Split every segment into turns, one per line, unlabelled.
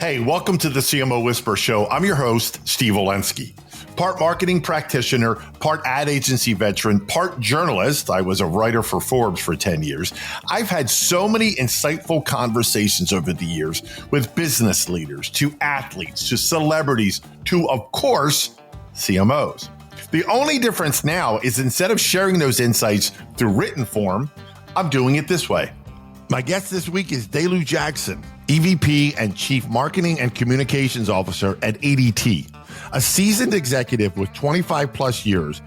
Hey, welcome to the CMO Whisper Show. I'm your host, Steve Olensky. Part marketing practitioner, part ad agency veteran, part journalist. I was a writer for Forbes for 10 years. I've had so many insightful conversations over the years with business leaders, to athletes, to celebrities, to, of course, CMOs. The only difference now is instead of sharing those insights through written form, I'm doing it this way. My guest this week is DeLu Jackson, EVP and Chief Marketing and Communications Officer at ADT. A seasoned executive with 25 plus years,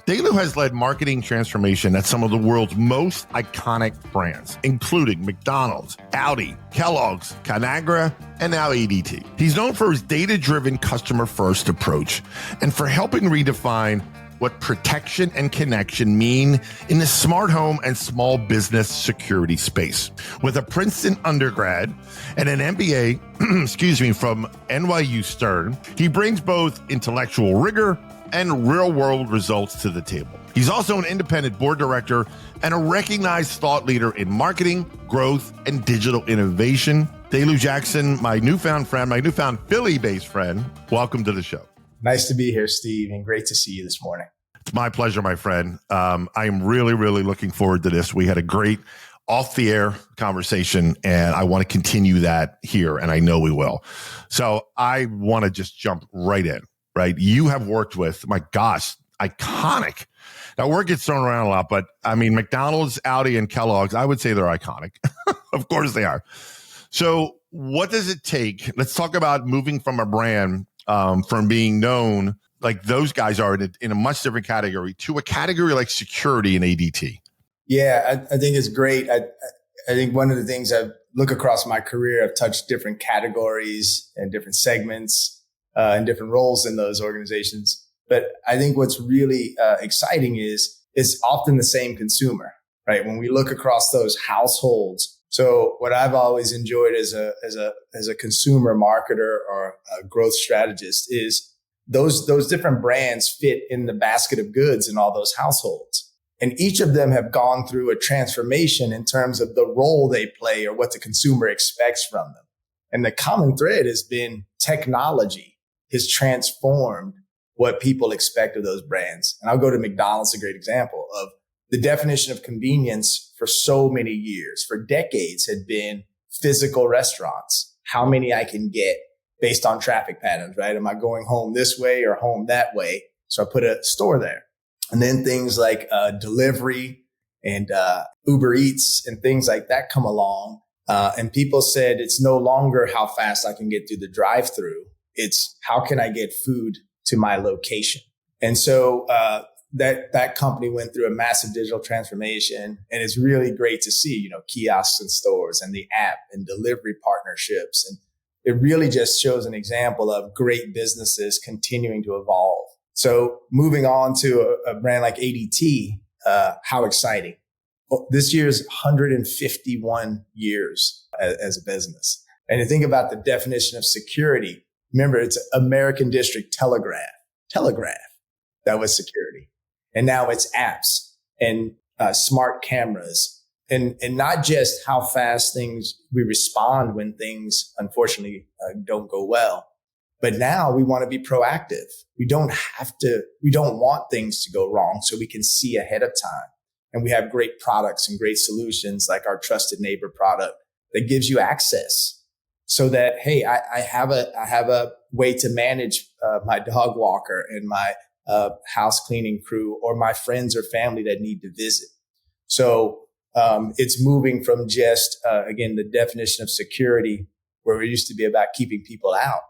DeLu has led marketing transformation at some of the world's most iconic brands, including McDonald's, Audi, Kellogg's, ConAgra, and now ADT. He's known for his data-driven customer-first approach and for helping redefine what protection and connection mean in the smart home and small business security space. With a Princeton undergrad and an MBA, from NYU Stern, he brings both intellectual rigor and real-world results to the table. He's also an independent board director and a recognized thought leader in marketing, growth, and digital innovation. DeLu Jackson, my newfound Philly-based friend, welcome to the show.
Nice to be here, Steve, and great to see you this morning.
It's my pleasure, my friend. I am really, really looking forward to this. We had a great off-the-air conversation, and I want to continue that here, and I know we will. So I want to just jump right in, right? You have worked with, my gosh, iconic. Now, word gets thrown around a lot, but I mean, McDonald's, Audi, and Kellogg's, I would say they're iconic. Of course they are. So what does it take? Let's talk about moving from a brand from being known like those guys are in a much different category to a category like security and ADT.
Yeah, I think it's great. I think one of the things I look across my career, I've touched different categories and different segments and different roles in those organizations. But I think what's really exciting is it's often the same consumer, right? When we look across those households. So what I've always enjoyed as a consumer marketer or a growth strategist is those different brands fit in the basket of goods in all those households. And each of them have gone through a transformation in terms of the role they play or what the consumer expects from them. And the common thread has been technology has transformed what people expect of those brands. And I'll go to McDonald's, a great example of the definition of convenience for so many years, for decades, had been physical restaurants, how many I can get based on traffic patterns, right? Am I going home this way or home that way? So I put a store there. And then things like delivery and Uber Eats and things like that come along. And people said it's no longer how fast I can get through the drive-through. It's how can I get food to my location? And so that company went through a massive digital transformation. And it's really great to see, kiosks in stores and the app and delivery partnerships. And it really just shows an example of great businesses continuing to evolve. So moving on to a brand like ADT, how exciting. This year's 151 years as a business. And you think about the definition of security. Remember, it's American District Telegraph. That was security. And now it's apps and smart cameras. And not just how fast we respond when things, unfortunately, don't go well. But now we want to be proactive. We don't want things to go wrong, so we can see ahead of time. And we have great products and great solutions like our Trusted Neighbor product that gives you access so that, hey, I have a way to manage my dog walker and my house cleaning crew or my friends or family that need to visit. So it's moving from just, again, the definition of security, where it used to be about keeping people out.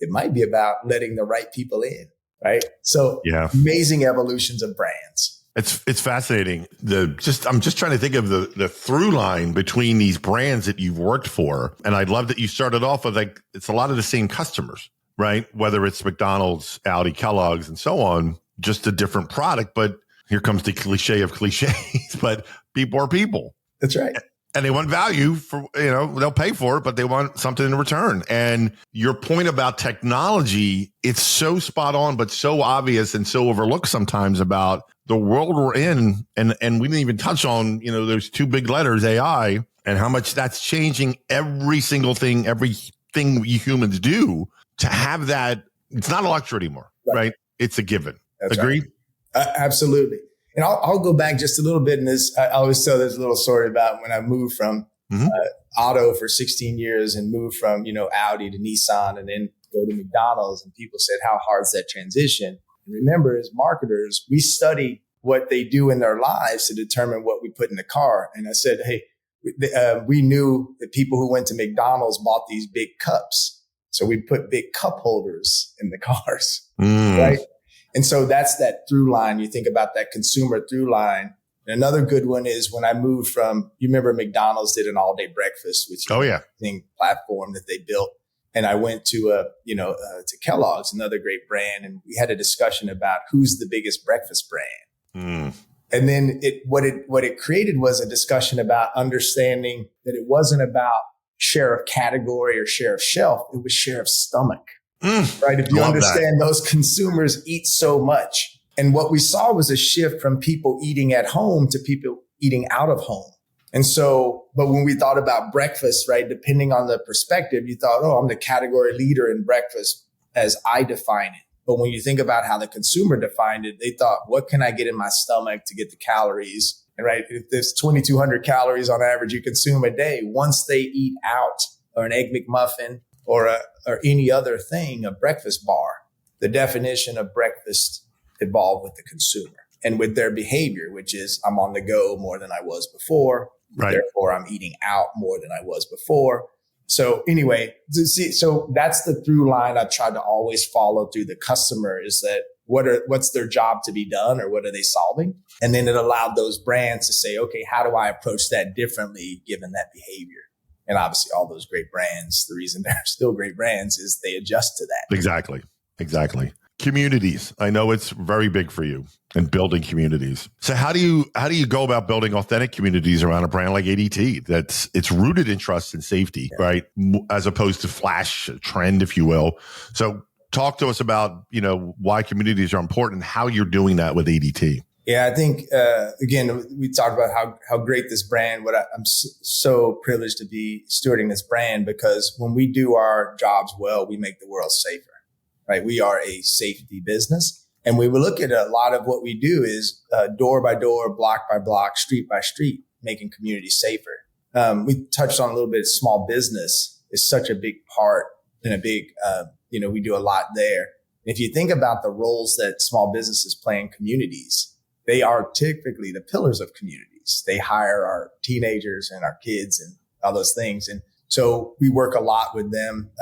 It might be about letting the right people in, right? So Amazing evolutions of brands.
It's fascinating. I'm just trying to think of the through line between these brands that you've worked for. And I love that you started off with it's a lot of the same customers, right? Whether it's McDonald's, Audi, Kellogg's, and so on, just a different product. But here comes the cliche of cliches, but people are people.
That's right.
And they want value for, they'll pay for it, but they want something in return. And your point about technology, it's so spot on, but so obvious and so overlooked sometimes about the world we're in. And we didn't even touch on, those two big letters, AI, and how much that's changing every single thing, every thing we humans do to have that. It's not a luxury anymore, right? It's a given.
That's
Agree?
Right. Absolutely. And I'll go back just a little bit in this. I always tell this little story about when I moved from auto for 16 years and moved from, Audi to Nissan and then go to McDonald's. And people said, how hard is that transition? And remember, as marketers, we study what they do in their lives to determine what we put in the car. And I said, hey, we knew that people who went to McDonald's bought these big cups. So we put big cup holders in the cars, right? And so that's that through line. You think about that consumer through line. And another good one is when I moved from, you remember McDonald's did an all day breakfast, which platform that they built. And I went to to Kellogg's, another great brand. And we had a discussion about who's the biggest breakfast brand. And then what it created was a discussion about understanding that it wasn't about share of category or share of shelf. It was share of stomach, right? If you understand those consumers eat so much. And what we saw was a shift from people eating at home to people eating out of home. And so, but when we thought about breakfast, right, depending on the perspective, you thought, oh, I'm the category leader in breakfast as I define it. But when you think about how the consumer defined it, they thought, what can I get in my stomach to get the calories? And right, if there's 2,200 calories on average you consume a day, once they eat out or an Egg McMuffin or any other thing, a breakfast bar, the definition of breakfast evolved with the consumer and with their behavior, which is I'm on the go more than I was before. Right. Therefore, I'm eating out more than I was before. So anyway, so that's the through line I try to always follow through the customer is that what's their job to be done or what are they solving? And then it allowed those brands to say, okay, how do I approach that differently given that behavior? And obviously all those great brands, the reason they're still great brands is they adjust to that.
Exactly. Communities. I know it's very big for you and building communities. So how do you go about building authentic communities around a brand like ADT it's rooted in trust and safety, right? As opposed to flash trend, if you will. So talk to us about, why communities are important and how you're doing that with ADT.
Yeah, I think, again, we talked about how great this brand, I'm so privileged to be stewarding this brand because when we do our jobs well, we make the world safer. Right. We are a safety business. And we will look at a lot of what we do is door by door, block by block, street by street, making communities safer. We touched on a little bit of small business is such a big part and a big, we do a lot there. And if you think about the roles that small businesses play in communities, they are typically the pillars of communities. They hire our teenagers and our kids and all those things. And so we work a lot with them.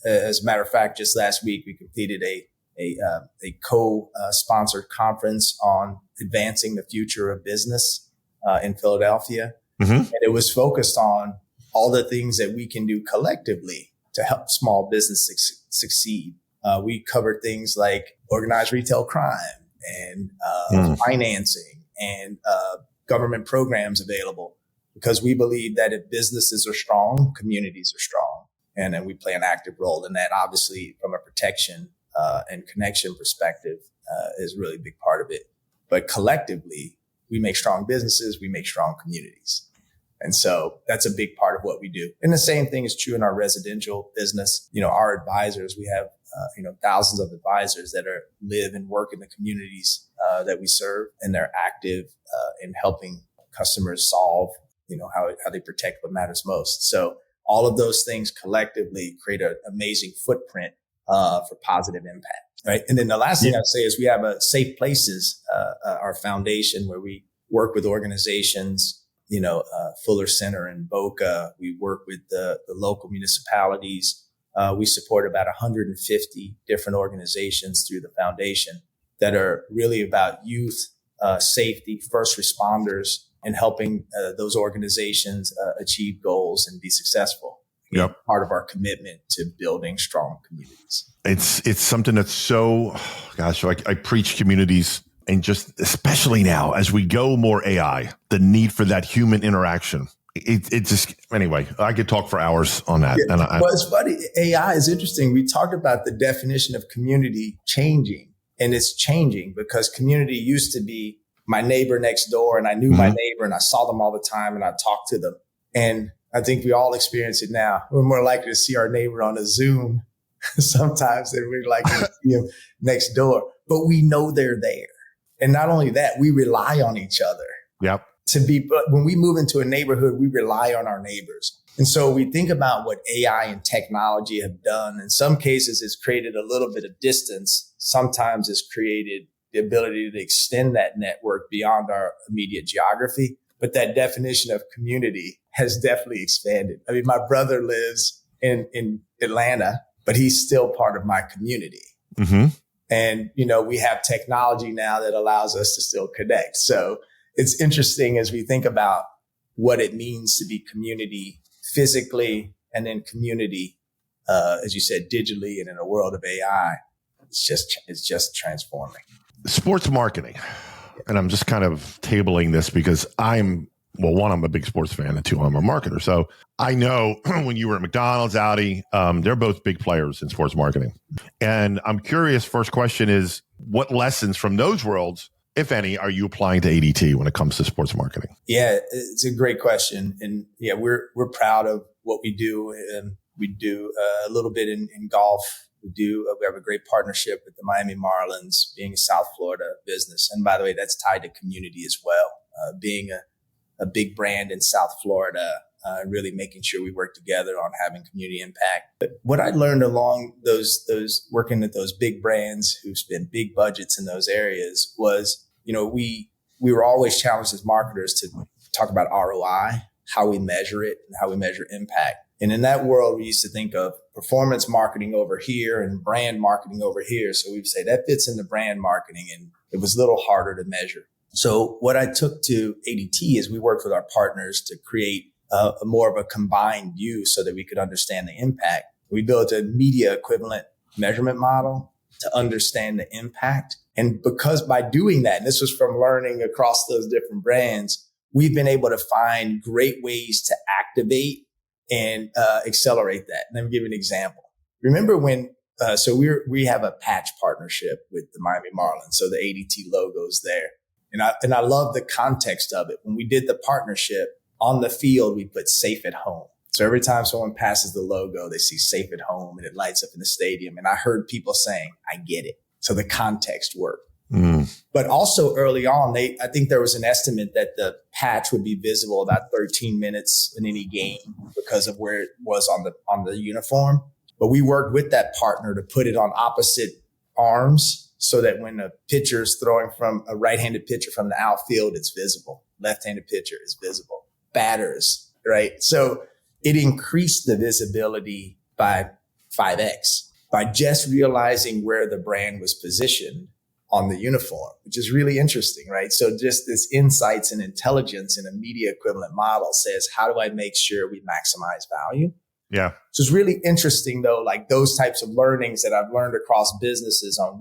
As a matter of fact, just last week, we completed a co-sponsored conference on advancing the future of business in Philadelphia. And it was focused on all the things that we can do collectively to help small business succeed. We covered things like organized retail crime and financing and government programs available because we believe that if businesses are strong, communities are strong. And then we play an active role in that. Obviously, from a protection and connection perspective is really a big part of it. But collectively, we make strong businesses, we make strong communities. And so that's a big part of what we do. And the same thing is true in our residential business. Our advisors, we have, thousands of advisors that live and work in the communities that we serve. And they're active in helping customers solve, how they protect what matters most. So all of those things collectively create an amazing footprint for positive impact, right? And then the last thing I'd say is we have a Safe Places, our foundation where we work with organizations, Fuller Center and Boca. We work with the local municipalities. We support about 150 different organizations through the foundation that are really about youth, safety, first responders, and helping those organizations achieve goals and be successful. Yep. Part of our commitment to building strong communities.
It's something that's so, I preach communities and just especially now as we go more AI, the need for that human interaction. It just, anyway, I could talk for hours on that.
Yeah. Well, it's funny. AI is interesting. We talked about the definition of community changing, and it's changing because community used to be my neighbor next door and I knew my neighbor and I saw them all the time and I talked to them. And I think we all experience it now. We're more likely to see our neighbor on a Zoom sometimes than we're likely to see him next door. But we know they're there. And not only that, we rely on each other.
Yep.
But when we move into a neighborhood, we rely on our neighbors. And so we think about what AI and technology have done. In some cases, it's created a little bit of distance. Sometimes it's created the ability to extend that network beyond our immediate geography. But that definition of community has definitely expanded. I mean, my brother lives in Atlanta, but he's still part of my community.
Mm-hmm.
And, we have technology now that allows us to still connect. So it's interesting as we think about what it means to be community physically and then community, as you said, digitally and in a world of AI. It's just transforming.
Sports marketing. And I'm just kind of tabling this because I'm a big sports fan, and two, I'm a marketer. So I know when you were at McDonald's, Audi, they're both big players in sports marketing. And I'm curious, first question is, what lessons from those worlds, if any, are you applying to ADT when it comes to sports marketing?
Yeah, it's a great question. And yeah, we're proud of what we do. And we do a little bit in golf. We have a great partnership with the Miami Marlins, being a South Florida business. And by the way, that's tied to community as well. Being a big brand in South Florida, really making sure we work together on having community impact. But what I learned along those working at those big brands who spend big budgets in those areas was, we were always challenged as marketers to talk about ROI, how we measure it and how we measure impact. And in that world, we used to think of performance marketing over here and brand marketing over here. So we'd say that fits into brand marketing, and it was a little harder to measure. So what I took to ADT is we worked with our partners to create more of a combined view so that we could understand the impact. We built a media equivalent measurement model to understand the impact. And because by doing that, and this was from learning across those different brands, we've been able to find great ways to activate and accelerate that. And let me give you an example. Remember when, we have a patch partnership with the Miami Marlins. So the ADT logo's there. And I love the context of it. When we did the partnership on the field, we put safe at home. So every time someone passes the logo, they see safe at home and it lights up in the stadium. And I heard people saying, I get it. So the context worked. But also early on, I think there was an estimate that the patch would be visible about 13 minutes in any game because of where it was on the uniform. But we worked with that partner to put it on opposite arms so that when a pitcher's throwing from a right-handed pitcher from the outfield, it's visible. Left-handed pitcher is visible. Batters, right? So it increased the visibility by 5x by just realizing where the brand was positioned on the uniform, which is really interesting, right? So just this insights and intelligence in a media equivalent model says, how do I make sure we maximize value?
Yeah.
So it's really interesting though, like those types of learnings that I've learned across businesses on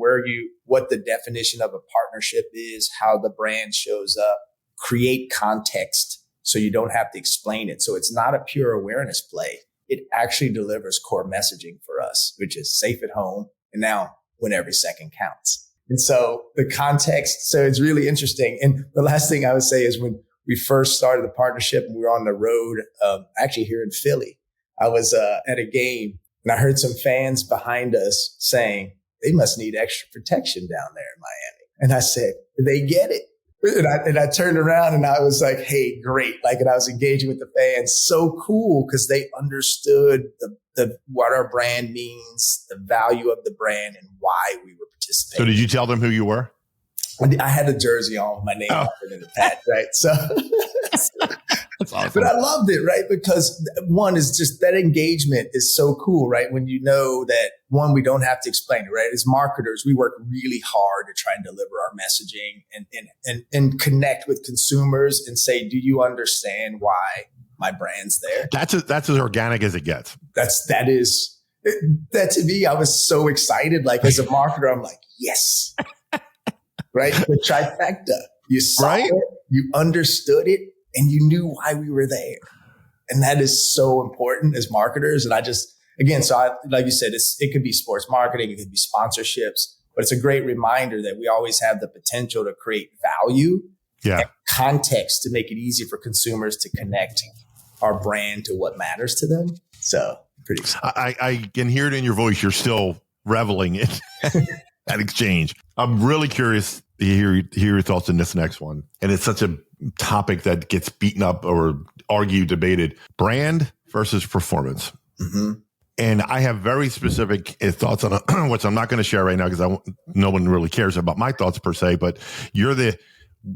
what the definition of a partnership is, how the brand shows up, create context so you don't have to explain it. So it's not a pure awareness play. It actually delivers core messaging for us, which is safe at home. And now when every second counts. And so the context, so it's really interesting. And the last thing I would say is when we first started the partnership and we were on the road, actually here in Philly, I was at a game and I heard some fans behind us saying they must need extra protection down there in Miami. And I said, they get it. And I turned around and I was like, hey, great. And I was engaging with the fans. So cool because they understood what our brand means, the value of the brand, and why we were participating.
So did you tell them who you were?
I had a jersey on with my name on it in the patch, right? So
that's awesome.
But I loved it, right? Because one is just that engagement is so cool, right? When you know that one, we don't have to explain it, right? As marketers, we work really hard to try and deliver our messaging and connect with consumers and say, do you understand why my brand's there?
That's as organic as it gets.
That to me, I was so excited. Like as a marketer, I'm like, yes. Right? The trifecta. You saw it, you understood it, and you knew why we were there. And that is so important as marketers. And like you said, it could be sports marketing, it could be sponsorships, but it's a great reminder that we always have the potential to create value and context to make it easy for consumers to connect our brand to what matters to them. So pretty excited.
I can hear it in your voice. You're still reveling in that exchange. I'm really curious to hear your thoughts on this next one. And it's such a topic that gets beaten up or argued, debated. Brand versus performance.
Mm-hmm.
And I have very specific thoughts on it, which I'm not going to share right now because no one really cares about my thoughts per se. But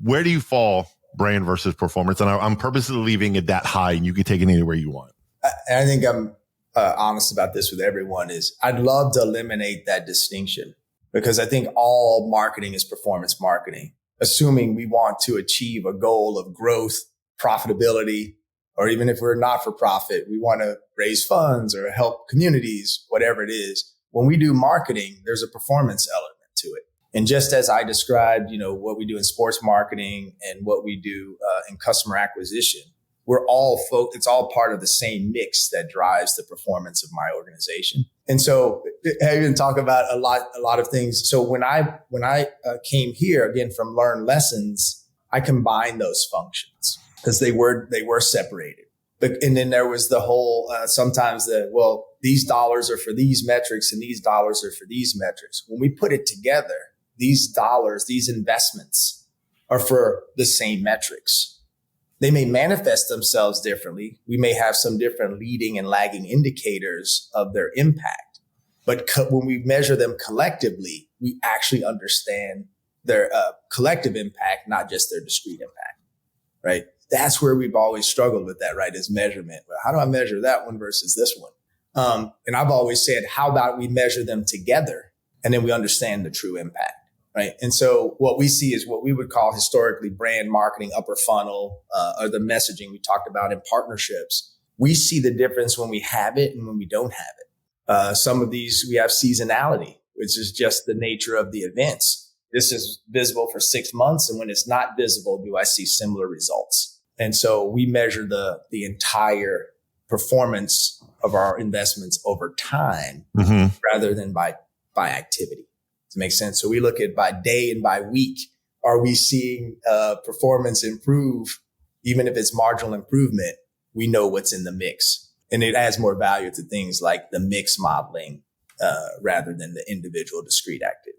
where do you fall, brand versus performance? And I'm purposely leaving it that high, and you can take it anywhere you want.
I think I'm honest about this with everyone. Is I'd love to eliminate that distinction because I think all marketing is performance marketing, assuming we want to achieve a goal of growth, profitability, or even if we're not for profit, we want to raise funds or help communities, whatever it is. When we do marketing, there's a performance element to it. And just as I described, what we do in sports marketing and what we do in customer acquisition, it's all part of the same mix that drives the performance of my organization. And so I even talk about a lot of things. So when I came here again from Learn Lessons, I combined those functions because they were separated. And then there was the whole, sometimes these dollars are for these metrics and these dollars are for these metrics. When we put it together, these dollars, these investments are for the same metrics. They may manifest themselves differently. We may have some different leading and lagging indicators of their impact. But when we measure them collectively, we actually understand their collective impact, not just their discrete impact, right? That's where we've always struggled with that, right? Is measurement. Well, how do I measure that one versus this one? And I've always said, how about we measure them together and then we understand the true impact, right? And so what we see is what we would call historically brand marketing, upper funnel, or the messaging we talked about in partnerships. We see the difference when we have it and when we don't have it. Some of these, we have seasonality, which is just the nature of the events. This is visible for 6 months. And when it's not visible, do I see similar results? And so we measure the entire performance of our investments over time rather than by activity. Does it make sense? So we look at by day and by week. Are we seeing performance improve? Even if it's marginal improvement, we know what's in the mix. And it adds more value to things like the mix modeling rather than the individual discrete activity.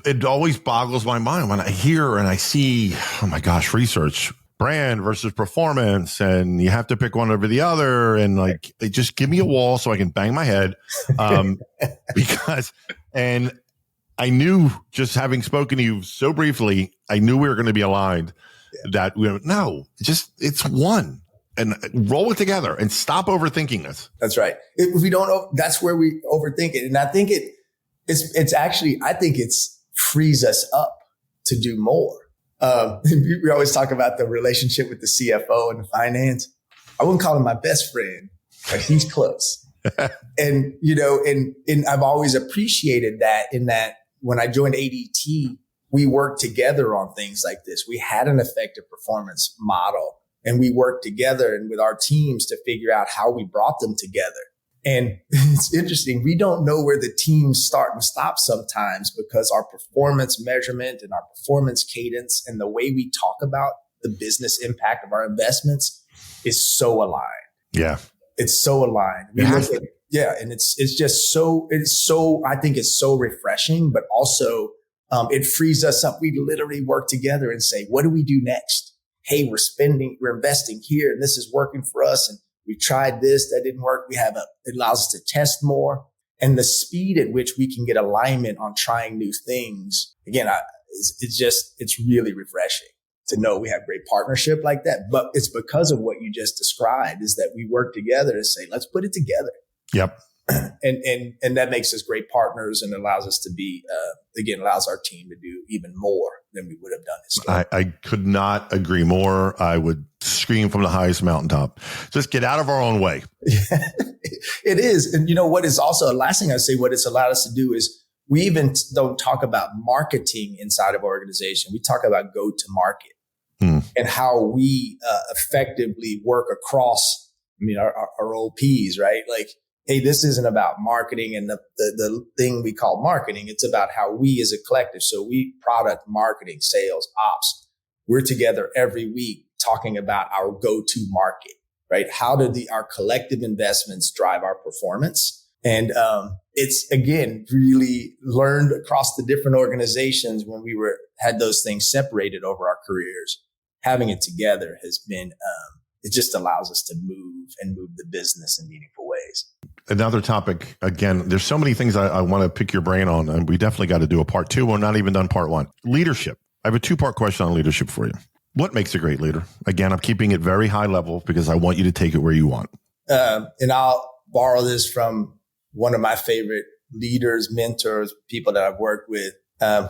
It always boggles my mind when I hear and I see, oh my gosh, research. Brand versus performance, and you have to pick one over the other. And they just give me a wall so I can bang my head. And I knew, just having spoken to you so briefly, I knew we were going to be aligned that it's one, and roll it together and stop overthinking this.
That's right. If we don't, that's where we overthink it. And I think it frees us up to do more. We always talk about the relationship with the CFO and the finance. I wouldn't call him my best friend, but he's close. And I've always appreciated that in that when I joined ADT, we worked together on things like this. We had an effective performance model and we worked together and with our teams to figure out how we brought them together. And it's interesting. We don't know where the teams start and stop sometimes because our performance measurement and our performance cadence and the way we talk about the business impact of our investments is so aligned.
Yeah.
It's so aligned. And I think it's so refreshing, but also it frees us up. We literally work together and say, what do we do next? Hey, we're investing here and this is working for us. And we tried this, that didn't work. It allows us to test more. And the speed at which we can get alignment on trying new things, again, it's really refreshing to know we have great partnership like that. But it's because of what you just described is that we work together to say, let's put it together.
Yep.
And that makes us great partners and allows us to be, allows our team to do even more than we would have done historically.
I could not agree more. I would scream from the highest mountaintop. Just get out of our own way.
It is. And what is also the last thing I say, what it's allowed us to do is we even don't talk about marketing inside of our organization. We talk about go to market and how we effectively work across, our old P's, right? Like, hey, this isn't about marketing and the thing we call marketing. It's about how we as a collective. So we product marketing, sales, ops, we're together every week talking about our go-to market. right? How do our collective investments drive our performance? And it's, again, really learned across the different organizations when we had those things separated over our careers. Having it together has been, it just allows us to move the business in meaningful ways.
Another topic, again, there's so many things I want to pick your brain on, and we definitely got to do a part 2. We're not even done part 1. Leadership. I have a 2-part question on leadership for you. What makes a great leader? Again, I'm keeping it very high level because I want you to take it where you want.
And I'll borrow this from one of my favorite leaders, mentors, people that I've worked with,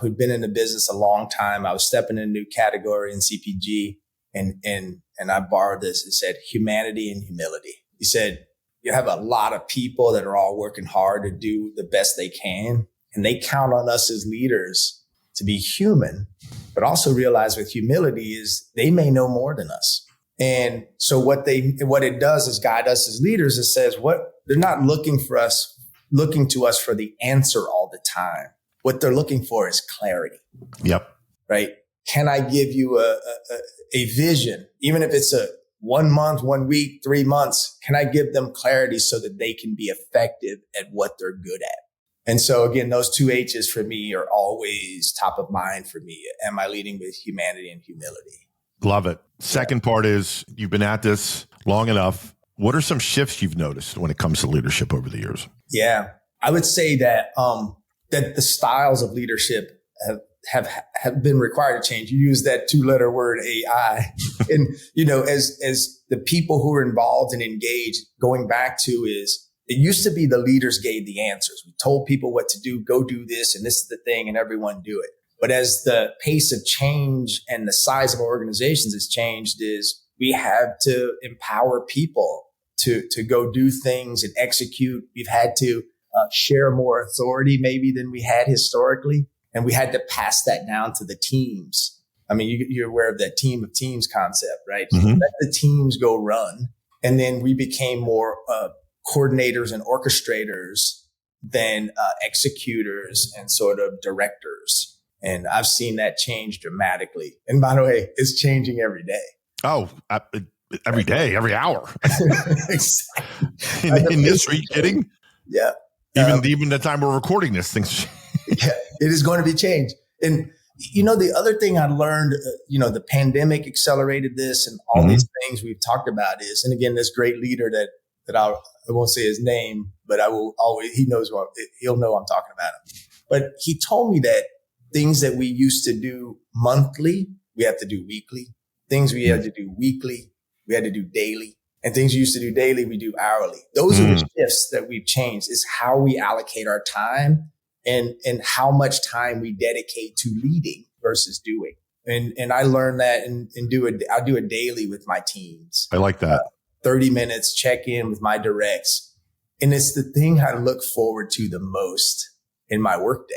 who'd been in the business a long time. I was stepping in a new category in CPG, and I borrowed this. It said humanity and humility. He said, you have a lot of people that are all working hard to do the best they can, and they count on us as leaders to be human, but also realize with humility is they may know more than us. And so what it does is guide us as leaders. It says they're not looking to us for the answer all the time. What they're looking for is clarity.
Yep.
Right. Can I give you a vision, even if it's a 1 month, 1 week, 3 months? Can I give them clarity so that they can be effective at what they're good at? And so again, those 2 H's for me are always top of mind for me. Am I leading with humanity and humility?
Love it. Second part is you've been at this long enough. What are some shifts you've noticed when it comes to leadership over the years? Yeah,
I would say that that the styles of leadership have been required to change. You use that 2-letter word AI, and as the people who are involved and engaged, going back to is it used to be the leaders gave the answers. We told people what to do, go do this, and this is the thing, and everyone do it. But as the pace of change and the size of our organizations has changed, is we have to empower people to go do things and execute. We've had to share more authority maybe than we had historically. And we had to pass that down to the teams. I mean, you're aware of that team of teams concept, right?
Mm-hmm.
Let the teams go run. And then we became more coordinators and orchestrators than executors and sort of directors. And I've seen that change dramatically. And by the way, it's changing every day.
Oh, every day, every hour.
Exactly.
in this, are you kidding?
Yeah.
Even the time we're recording this, things.
Yeah, it is going to be changed. And, the other thing I learned, the pandemic accelerated this and all these things we've talked about is, and again, this great leader that I won't say his name, but I will always, he'll know I'm talking about him. But he told me that things that we used to do monthly, we have to do weekly. Things we had to do weekly, we had to do daily. And things we used to do daily, we do hourly. Those are the shifts that we've changed, is how we allocate our time and how much time we dedicate to leading versus doing. And I learned that and I'll do it daily with my teams.
I like that.
30 minutes, check in with my directs. And it's the thing I look forward to the most in my workday.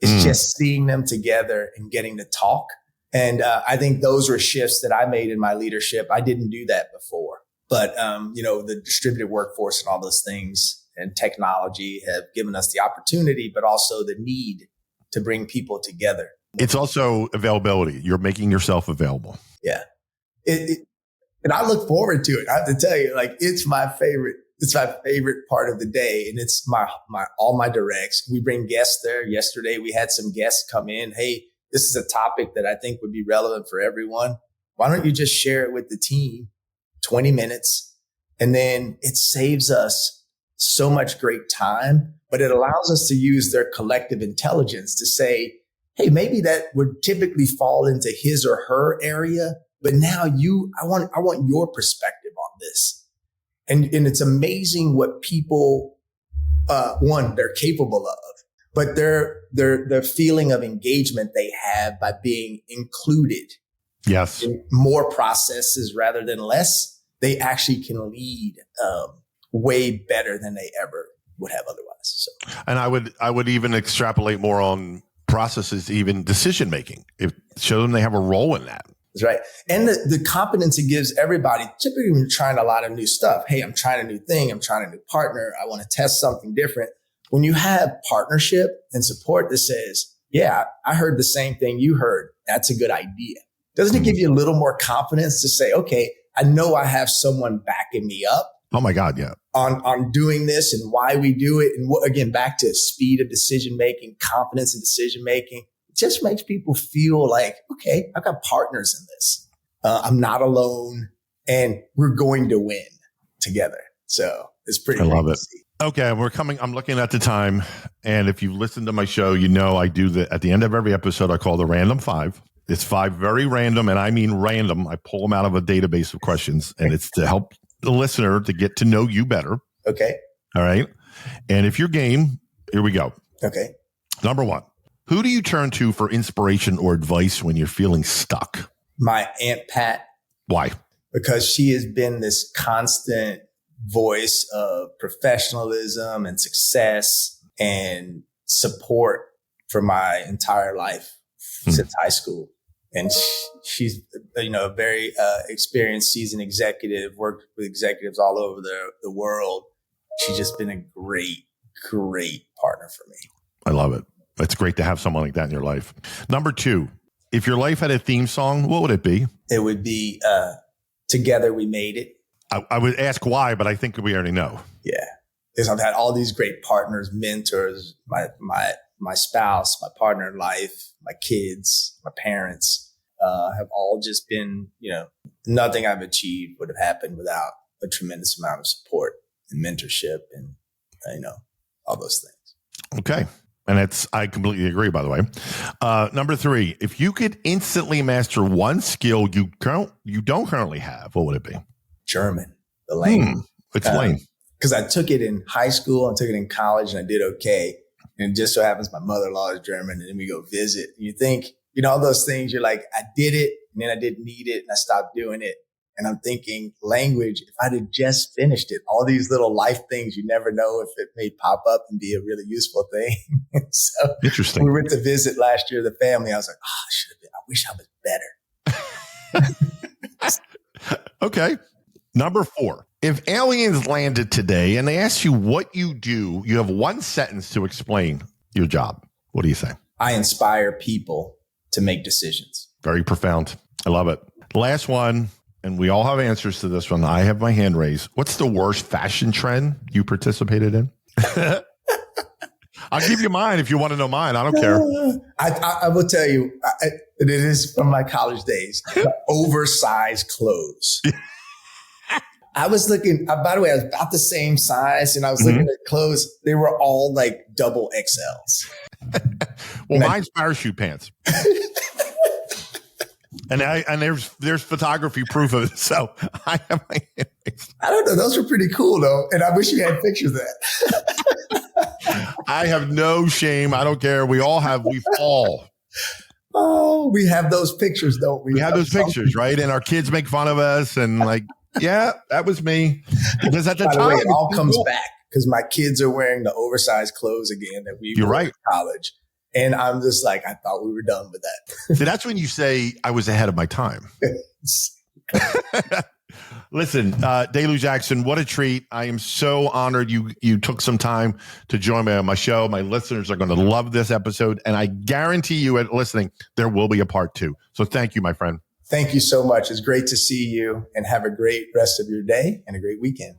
It's just seeing them together and getting to talk. And I think those were shifts that I made in my leadership. I didn't do that before. But, the distributed workforce and all those things and technology have given us the opportunity, but also the need to bring people together.
It's also availability. You're making yourself available.
Yeah. And I look forward to it. I have to tell you, it's my favorite. It's my favorite part of the day. And it's all my directs. We bring guests there. Yesterday, we had some guests come in. Hey, this is a topic that I think would be relevant for everyone. Why don't you just share it with the team? 20 minutes. And then it saves us so much great time, but it allows us to use their collective intelligence to say, hey, maybe that would typically fall into his or her area, but now I want your perspective on this. And it's amazing what people, they're capable of, but their feeling of engagement they have by being included.
Yes.
In more processes rather than less. They actually can lead way better than they ever would have otherwise. So.
And I would even extrapolate more on processes, even decision making. Show them they have a role in that.
That's right. And the competence it gives everybody, typically when you're trying a lot of new stuff. Hey, I'm trying a new thing. I'm trying a new partner. I want to test something different. When you have partnership and support that says, yeah, I heard the same thing you heard. That's a good idea. Doesn't it give you a little more confidence to say, okay, I know I have someone backing me up.
Oh my God. Yeah.
On doing this and why we do it. And again, back to speed of decision making, confidence in decision making. It just makes people feel like, okay, I've got partners in this. I'm not alone and we're going to win together. So it's pretty
I love it.
See.
Okay, I'm looking at the time. And if you've listened to my show, you know I do at the end of every episode, I call the Random 5. It's 5 very random, and I mean random. I pull them out of a database of questions, and it's to help the listener to get to know you better.
Okay.
All right. And if you're game, here we go.
Okay.
Number 1, who do you turn to for inspiration or advice when you're feeling stuck?
My Aunt Pat.
Why?
Because she has been this constant voice of professionalism and success and support for my entire life since high school. And she's, a very experienced, seasoned executive, worked with executives all over the world. She's just been a great, great partner for me.
I love it. It's great to have someone like that in your life. Number 2, if your life had a theme song, what would it be?
It would be Together We Made It.
I would ask why, but I think we already know.
Yeah. Because I've had all these great partners, mentors, my spouse, my partner in life, my kids, my parents, have all just been, nothing I've achieved would have happened without a tremendous amount of support and mentorship and, all those things.
Okay. And I completely agree, by the way. Number 3, if you could instantly master one skill you don't currently have, what would it be?
German, the language.
Explain.
Because I took it in high school, I took it in college, and I did okay. And it just so happens my mother-in-law is German, and then we go visit. And you think, all those things, you're like, I did it, and then I didn't need it, and I stopped doing it. And I'm thinking, language, if I'd have just finished it, all these little life things, you never know if it may pop up and be a really useful thing. So
interesting.
We went to visit last year, the family. I was like, I should have been. I wish I was better.
Okay. Number 4, if aliens landed today and they asked you what you do, you have one sentence to explain your job. What do you say?
I inspire people to make decisions.
Very profound. I love it. Last one, and we all have answers to this one. I have my hand raised. What's the worst fashion trend you participated in? I'll give you mine if you want to know mine. I don't care.
I will tell you, it is from my college days. Oversized clothes. I was looking, by the way, I was about the same size and I was looking at clothes. They were all like double XLs.
Well, mine's parachute pants. And there's photography proof of it. So I have my hand raised.
I don't know. Those were pretty cool though. And I wish you had pictures of that.
I have no shame. I don't care. We all.
Oh, we have those pictures, don't we?
We have those pictures, right? And our kids make fun of us and like, yeah, that was me. Because at the time,
it all comes back because my kids are wearing the oversized clothes again that we wore in college. And I'm just like, I thought we were done with that.
So that's when you say I was ahead of my time. Listen, DeLu Jackson, what a treat. I am so honored you took some time to join me on my show. My listeners are going to love this episode. And I guarantee you at listening, there will be a part 2. So thank you, my friend.
Thank you so much. It's great to see you and have a great rest of your day and a great weekend.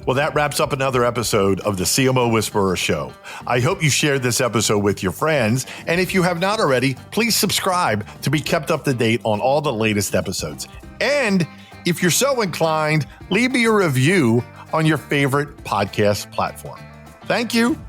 Well, that wraps up another episode of the CMO Whisperer Show. I hope you shared this episode with your friends. And if you have not already, please subscribe to be kept up to date on all the latest episodes. And if you're so inclined, leave me a review on your favorite podcast platform. Thank you.